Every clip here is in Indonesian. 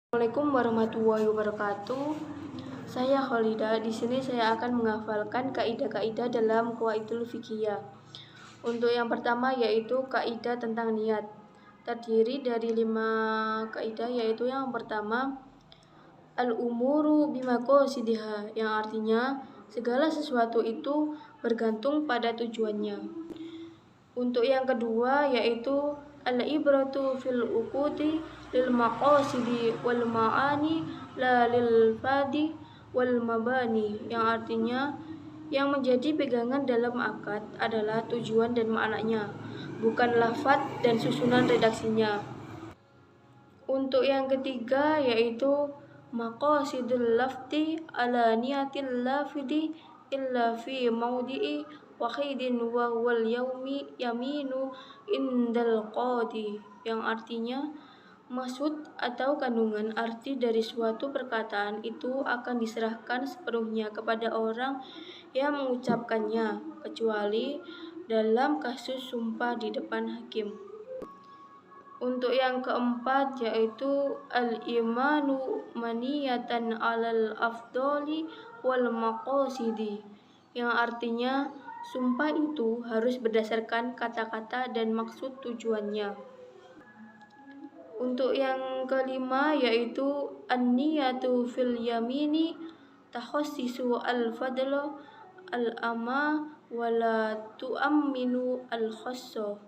Assalamualaikum warahmatullahi wabarakatuh. Saya Khalidah. Di sini saya akan menghafalkan kaidah-kaidah dalam Qawaidul Fiqhiyah. Untuk yang pertama yaitu kaidah tentang niat. Terdiri dari 5 kaidah, yaitu yang pertama al-umuru bimaqasidiha, yang artinya segala sesuatu itu bergantung pada tujuannya. Untuk yang kedua yaitu al-ibratu fil uqudi lil maqasidi wal ma'ani la lil fadi wal mabani, yang artinya yang menjadi pegangan dalam akad adalah tujuan dan maknanya, bukan lafaz dan susunan redaksinya. Untuk yang ketiga yaitu maqasidul lafzi ala niyatil lafidi illa fi maudi'i wahidin wa huwal yaminu indal qadi, yang artinya maksud atau kandungan arti dari suatu perkataan itu akan diserahkan sepenuhnya kepada orang yang mengucapkannya, kecuali dalam kasus sumpah di depan hakim. Untuk yang keempat yaitu al-imanu maniyatan alal afdoli wal maqasidi, yang artinya sumpah itu harus berdasarkan kata-kata dan maksud tujuannya. Untuk yang kelima yaitu an-niyatu fil yamini takhassisu al-fadla al-amma wala tu'amminu al-khassa,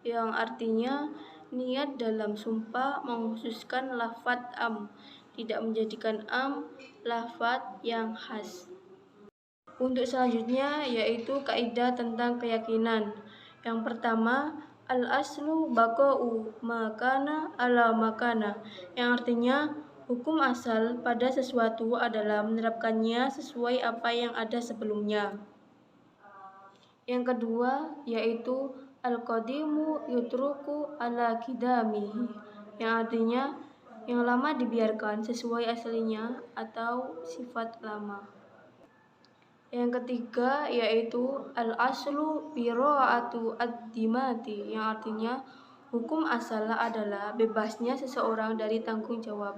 yang artinya niat dalam sumpah mengkhususkan lafaz am, tidak menjadikan am lafaz yang khas. Untuk selanjutnya yaitu kaidah tentang keyakinan. Yang pertama, al-aslu baqa'u makana ala makana, yang artinya hukum asal pada sesuatu adalah menerapkannya sesuai apa yang ada sebelumnya. Yang kedua yaitu al-qadimu yutruku ala kidamihi, yang artinya yang lama dibiarkan sesuai aslinya atau sifat lama. Yang ketiga yaitu al-aslu bira'atu ad-dimati, yang artinya hukum asal adalah bebasnya seseorang dari tanggung jawab.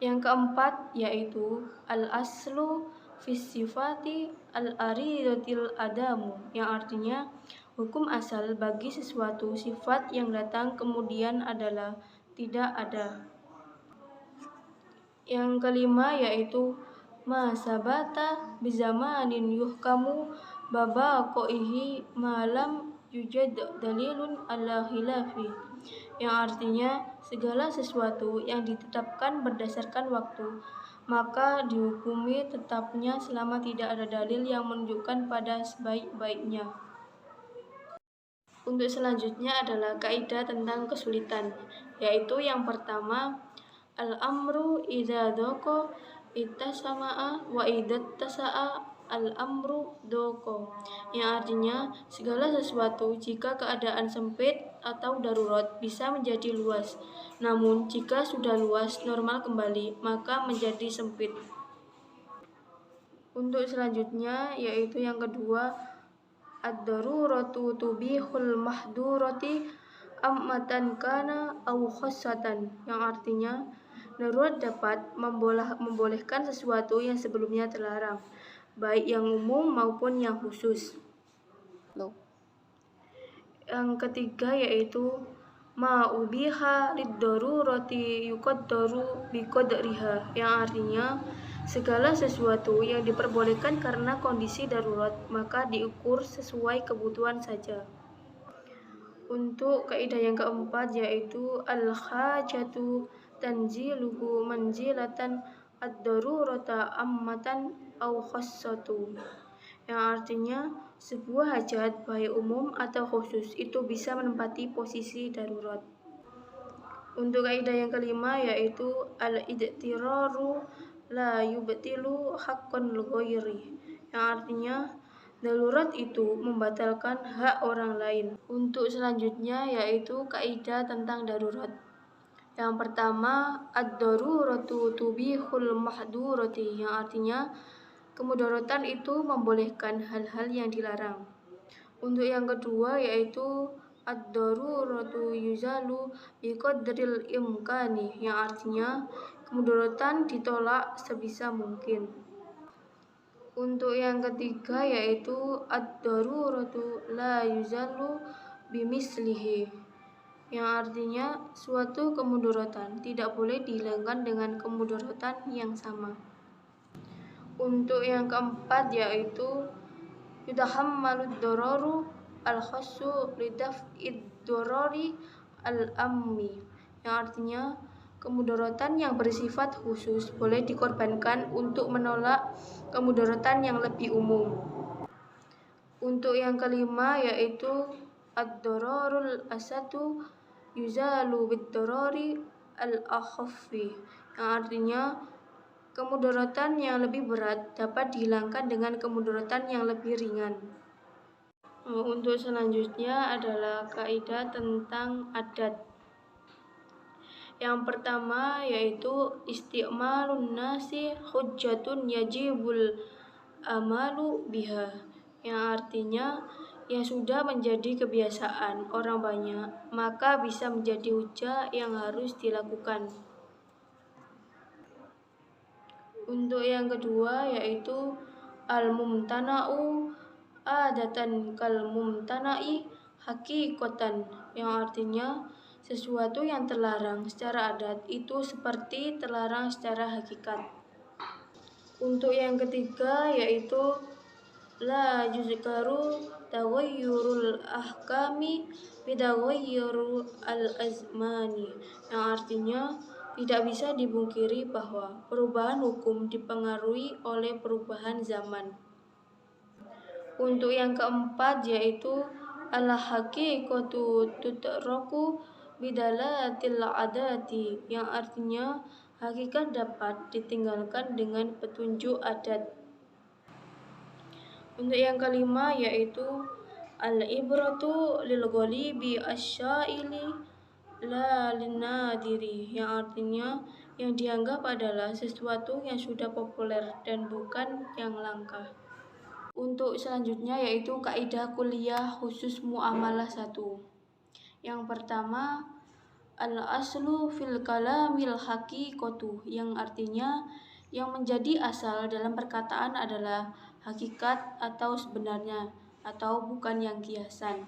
Yang keempat yaitu al-aslu fis sifati al-aridatil adamu, yang artinya hukum asal bagi sesuatu sifat yang datang kemudian adalah tidak ada. Yang kelima yaitu ma sabata bizamanin yuhkamu babaqaihi malam yujad dalilun ala khilafi, yang artinya segala sesuatu yang ditetapkan berdasarkan waktu maka dihukumi tetapnya selama tidak ada dalil yang menunjukkan pada sebaik-baiknya. Untuk selanjutnya adalah kaidah tentang kesulitan, yaitu yang pertama al-amru idza daqa ittasama'a wa idza tasa'a al-amru daqa, yang artinya segala sesuatu jika keadaan sempit atau darurat bisa menjadi luas, namun jika sudah luas normal kembali maka menjadi sempit. Untuk selanjutnya yaitu yang kedua ad-daruratu tubihul mahdurati ammatan kana au khassatan, yang artinya darurat dapat membolehkan sesuatu yang sebelumnya terlarang, baik yang umum maupun yang khusus. Yang ketiga yaitu ma ubiha lid-darurati yuqaddaru biqadriha, yang artinya segala sesuatu yang diperbolehkan karena kondisi darurat maka diukur sesuai kebutuhan saja. Untuk kaidah yang keempat yaitu al-hajatu tanziluhu manzilatan ad-darurata ammatan au khassatu, yang artinya sebuah hajat baik umum atau khusus itu bisa menempati posisi darurat. Untuk kaidah yang kelima yaitu al-idtiraru la yubtilu haqqan ghairi, yang artinya darurat itu membatalkan hak orang lain. Untuk selanjutnya yaitu kaidah tentang darurat. Yang pertama ad-daruratu tubihul mahdurati, yang artinya kemudaratan itu membolehkan hal-hal yang dilarang. Untuk yang kedua yaitu ad-daruratu yuzalu biqadril imkani, yang artinya kemudaratan ditolak sebisa mungkin. Untuk yang ketiga yaitu ad-daruratu la yuzalu bimislihi, yang artinya suatu kemudaratan tidak boleh dihilangkan dengan kemudaratan yang sama. Untuk yang keempat yaitu yudahammalud dararu al-khassu lidaf'id darari al-ammi, yang artinya kemudaratan yang bersifat khusus boleh dikorbankan untuk menolak kemudaratan yang lebih umum. Untuk yang kelima yaitu ad-dararul asatu yuzalu bid-darari al-akhaffi, yang artinya kemudaratan yang lebih berat dapat dihilangkan dengan kemudaratan yang lebih ringan. Untuk selanjutnya adalah kaidah tentang adat. Yang pertama yaitu isti'malun nasi hujjatun yajibul amalu biha, yang artinya yang sudah menjadi kebiasaan orang banyak maka bisa menjadi hujah yang harus dilakukan. Untuk yang kedua yaitu al-mumtana'u adatan kal mumtana'i hakikatan, yang artinya sesuatu yang terlarang secara adat itu seperti terlarang secara hakikat. Untuk yang ketiga yaitu la yuzkaru taghayyurul ahkami bidaghayyurul al-azmani, yang artinya tidak bisa dipungkiri bahwa perubahan hukum dipengaruhi oleh perubahan zaman. Untuk yang keempat yaitu al-haqiqatu tutraku bidalatil adati, yang artinya hakikat dapat ditinggalkan dengan petunjuk adat. Untuk yang kelima yaitu al-ibratu lil ghalibi asyaili la linadiri, yang artinya yang dianggap adalah sesuatu yang sudah populer dan bukan yang langka. Untuk selanjutnya yaitu kaidah kuliah khusus muamalah 1. Yang pertama al-aslu fil kalamil haqiqatu, yang artinya yang menjadi asal dalam perkataan adalah hakikat atau sebenarnya atau bukan yang kiasan.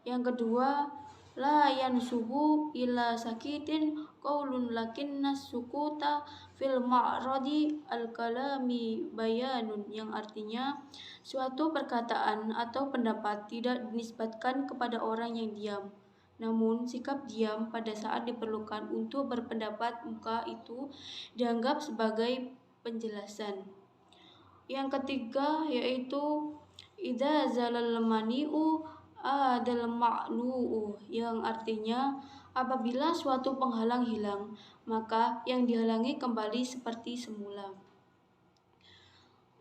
Yang kedua la yansubu ila sakitin qaulun lakinnas sukuta fil ma'radi al-kalami bayanun, yang artinya suatu perkataan atau pendapat tidak dinisbatkan kepada orang yang diam, namun sikap diam pada saat diperlukan untuk berpendapat maka itu dianggap sebagai penjelasan. Yang ketiga yaitu idza zalal mani'u adal ma'lu'u, yang artinya apabila suatu penghalang hilang maka yang dihalangi kembali seperti semula.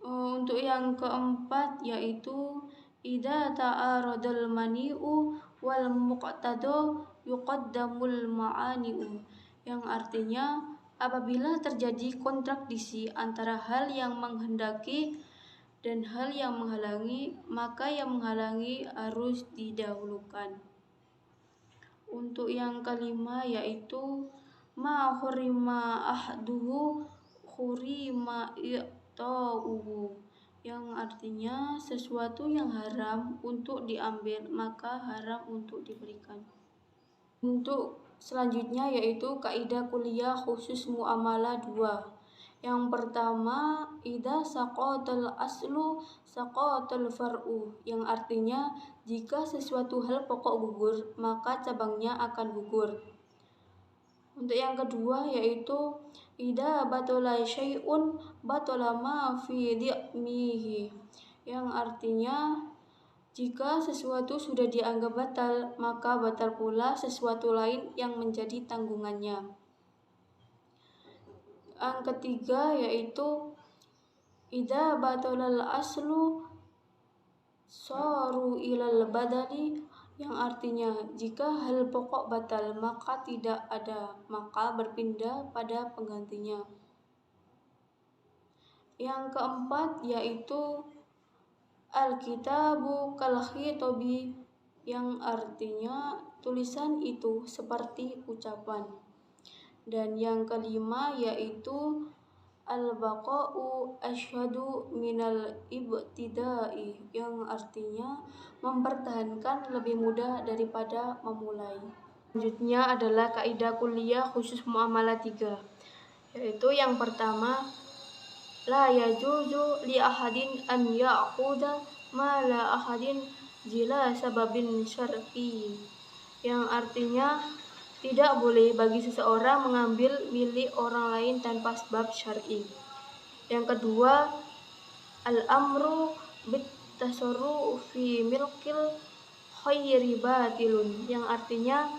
Untuk yang keempat yaitu idza ta'aradal mani'u wal muqtado yuqaddamul ma'ani'u, yang artinya apabila terjadi kontradiksi antara hal yang menghendaki dan hal yang menghalangi, maka yang menghalangi harus didahulukan. Untuk yang kelima yaitu ma hurima ahduhu hurima i'ta'uhu, yang artinya sesuatu yang haram untuk diambil maka haram untuk diberikan. Untuk selanjutnya yaitu kaidah kuliah khusus muamalah 2. Yang pertama idza saqatal aslu saqatal far'u, yang artinya jika sesuatu hal pokok gugur maka cabangnya akan gugur. Untuk yang kedua yaitu idza batala syai'un batala ma fi dhi'mihi, yang artinya jika sesuatu sudah dianggap batal maka batal pula sesuatu lain yang menjadi tanggungannya. Yang ketiga yaitu idza batalal aslu saru ilal badali, yang artinya jika hal pokok batal maka tidak ada maka berpindah pada penggantinya. Yang keempat yaitu al-kitabu kal khitabi yang artinya tulisan itu seperti ucapan. Dan yang kelima yaitu al-baqa'u asyhadu minal ibtida'i, yang artinya mempertahankan lebih mudah daripada memulai. Selanjutnya adalah kaidah kuliah khusus muamalah 3, yaitu yang pertama, la yajuzu li ahadin an ya'khudha ma la ahadin zila sababin syar'i, yang artinya tidak boleh bagi seseorang mengambil milik orang lain tanpa sebab syar'i. Yang kedua, al-amru bit-tasarrufi milkil khairi batilun, yang artinya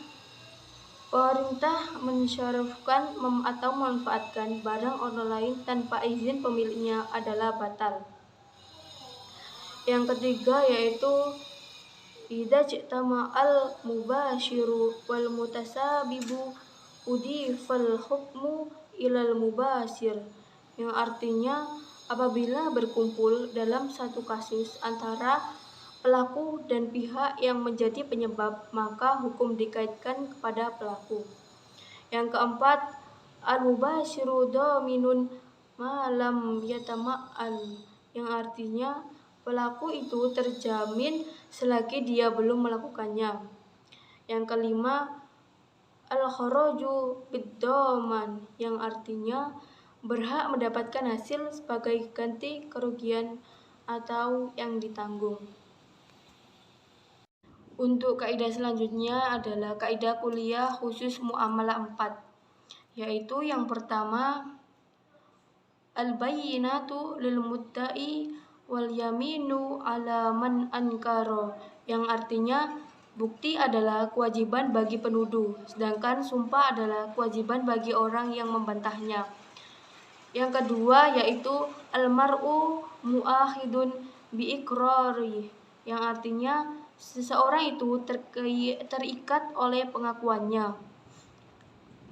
perintah mensyarafkan atau memanfaatkan barang orang lain tanpa izin pemiliknya adalah batal. Yang ketiga yaitu idza ijtama'al mubashiru wal mutasabibu udifal hukmu ilal mubashir, yang artinya apabila berkumpul dalam satu kasus antara pelaku dan pihak yang menjadi penyebab, maka hukum dikaitkan kepada pelaku. Yang keempat, al-mubashiru dhaminun ma lam yatama'al, yang artinya pelaku itu terjamin selagi dia belum melakukannya. Yang kelima, al-kharaju bid-dhaman, yang artinya berhak mendapatkan hasil sebagai ganti kerugian atau yang ditanggung. Untuk kaidah selanjutnya adalah kaidah kuliah khusus muamalah 4, yaitu yang pertama, al-bayyinatu lil mudda'i wal yaminu ala man ankara, yang artinya bukti adalah kewajiban bagi penuduh, sedangkan sumpah adalah kewajiban bagi orang yang membantahnya. Yang kedua yaitu al-mar'u mu'akhidun bi iqrari, yang artinya seseorang itu terikat oleh pengakuannya.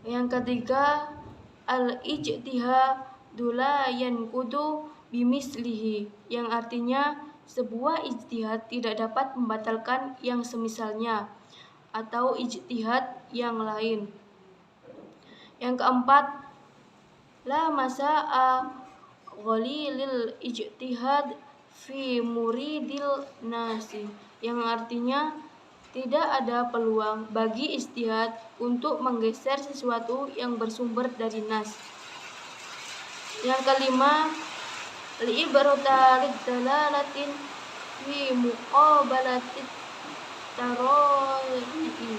Yang ketiga, al-ijtihadu la yanqudu bimislihi, yang artinya sebuah ijtihad tidak dapat membatalkan yang semisalnya atau ijtihad yang lain. Yang keempat, la masa'a ghalilil ijtihad fi muridil nasi, yang artinya tidak ada peluang bagi ijtihad untuk menggeser sesuatu yang bersumber dari nas. Yang kelima, li'ibrata lidalalatin fi muqabalatit tarayyi,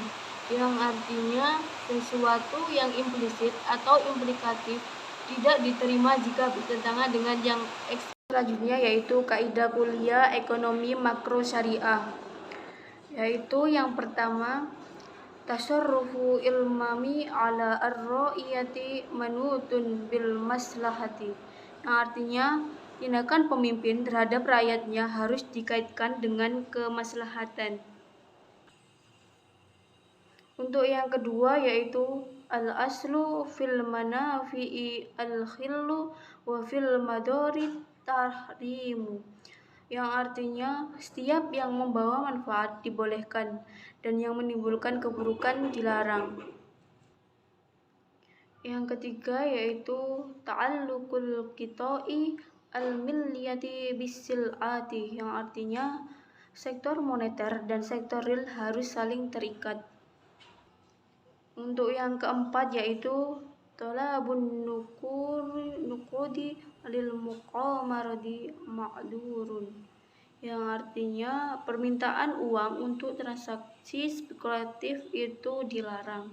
yang artinya sesuatu yang implisit atau implikatif tidak diterima jika bertentangan dengan yang selanjutnya yaitu kaidah kuliah ekonomi makro syariah, yaitu yang pertama, tasarrufu ilmami ala ar-ra'iyati manutun bil maslahati, yang artinya tindakan pemimpin terhadap rakyatnya harus dikaitkan dengan kemaslahatan. Untuk yang kedua yaitu al-aslu fil manafi'i al-khillu wa fil madari tahrimu, yang artinya setiap yang membawa manfaat dibolehkan dan yang menimbulkan keburukan dilarang. Yang ketiga yaitu ta'alluqul qita'i al-milliyati bisil'ati, yang artinya sektor moneter dan sektor real harus saling terikat. Untuk yang keempat yaitu talabun nuqudi lil muqamaradi ma'durun, yang artinya permintaan uang untuk transaksi spekulatif itu dilarang.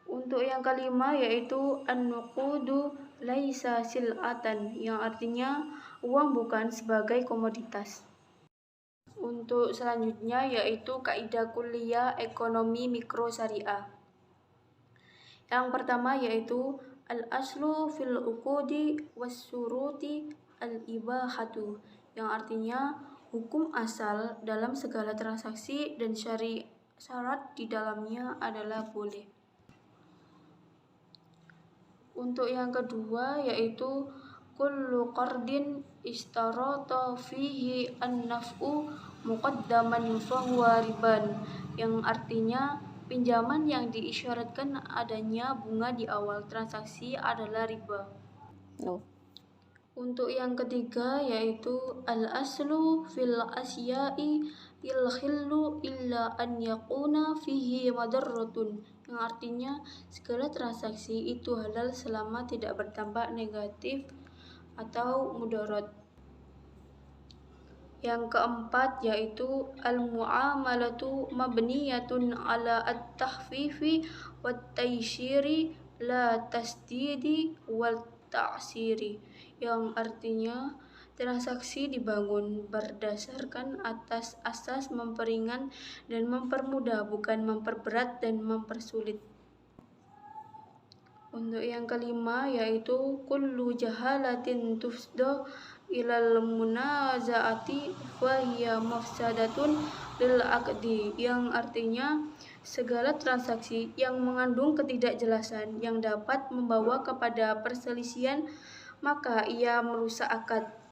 Untuk yang kelima yaitu an-nuqudu laisa sil'atan, yang artinya uang bukan sebagai komoditas. Untuk selanjutnya yaitu kaidah kuliah ekonomi mikro syariah. Yang pertama yaitu al-aslu fil uqudi was-suruti al-ibahatu, yang artinya hukum asal dalam segala transaksi dan syarat di dalamnya adalah boleh. Untuk yang kedua yaitu kullu qardin istarata fihi an-naf'u muqaddaman fahuwa riban, yang artinya pinjaman yang diisyaratkan adanya bunga di awal transaksi adalah riba. Untuk yang ketiga yaitu al-aslu fil asya'i il-khillu illa an yakuna fihi madarratun, yang artinya segala transaksi itu halal selama tidak berdampak negatif atau mudarat. Yang keempat yaitu al-mu'amalatu mabniyatun ala at-tahfifi wat-taysyiri la tasdidi wal ta'siri, yang artinya transaksi dibangun berdasarkan atas asas memperingan dan mempermudah, bukan memperberat dan mempersulit. Untuk yang kelima yaitu kullu jahalatin tufda ilal munazaati fahiya mafsadatun lil aqdi, yang artinya segala transaksi yang mengandung ketidakjelasan yang dapat membawa kepada perselisihan maka ia merusak akad.